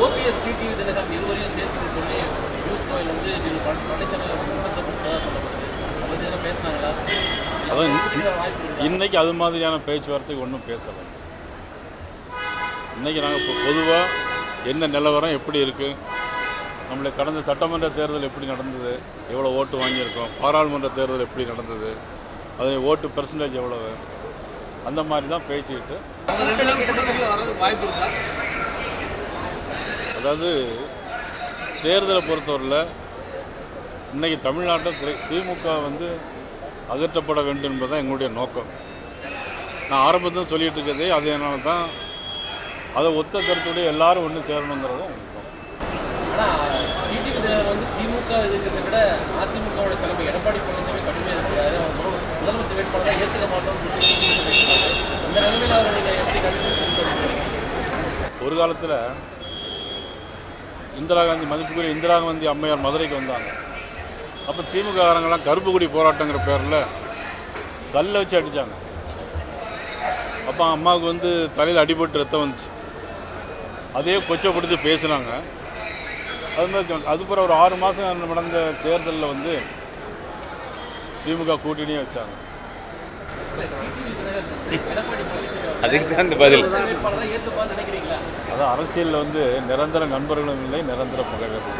OPS TTV Dinakaran இருவரையும் சேர்த்து சொல்லி நியூஸ் கோயில் வந்து பழனிசாமி குடும்பத்தை கொடுத்ததா சொல்லப்படுது. அதை பற்றி எதனா பேசினாங்களா? அதான் இன்னைக்கு அது மாதிரியான பேச்சுவார்த்தைக்கு ஒன்றும் பேசலை. இன்றைக்கி நாங்கள் இப்போ பொதுவாக என்ன நிலவரம் எப்படி இருக்குது, நம்மளுக்கு கடந்த சட்டமன்ற தேர்தல் எப்படி நடந்தது, எவ்வளோ ஓட்டு வாங்கியிருக்கோம், பாராளுமன்ற தேர்தல் எப்படி நடந்தது, அது ஓட்டு பெர்சன்டேஜ் எவ்வளவு, அந்த மாதிரி தான் பேசிக்கிட்டு. அதாவது தேர்தலை பொறுத்தவரையில் இன்றைக்கி தமிழ்நாட்டில் திமுக வந்து அகற்றப்பட வேண்டும் என்பதுதான் எங்களுடைய நோக்கம். நான் ஆரம்பத்தில் சொல்லிகிட்டு இருக்கிறதே அதனால தான். அதை ஒத்த கருத்துடைய எல்லாரும் ஒன்று சேரணுங்கிறதும் ஆனால் டிடிவி தினகரன் வந்து திமுக இருக்கிறத விட அதிமுகவோட தலைமை எடப்பாடி பழனிசாமி கடுமையாக இருக்கிறாரு. அவர் முதலமைச்சர் வேட்பாளராக ஏற்றுக்க மாட்டோம்னு சொல்லி அந்த நிலைமையில் அவர் நீங்கள் எப்படி கண்டிப்பாக ஒரு காலத்தில் இந்திரா காந்தி மதிப்புக்குரிய இந்திரா காந்தி அம்மையார் மதுரைக்கு வந்தாங்க. அப்போ திமுககாரங்களாம் கருப்பு கொடி போராட்டங்கிற பேரில் கல்லை வச்சு அடித்தாங்க. அப்போ அம்மாவுக்கு வந்து தலையில் அடிபட்டு ரத்தம் வந்துச்சு. அதே கொச்சப்படுத்தி பேசுனாங்க. அதுமாதிரி அதுக்கப்புறம் ஒரு 6 மாதம் நடந்த தேர்தலில் வந்து திமுக கூட்டணியே வச்சாங்க. அதுக்கு தான் இந்த பதில். ஏற்றுப்பான்னு நினைக்கிறீங்களா? அதான் அரசியலில் வந்து நிரந்தர நண்பர்களும் இல்லை, நிரந்தர பகைவர்கள்.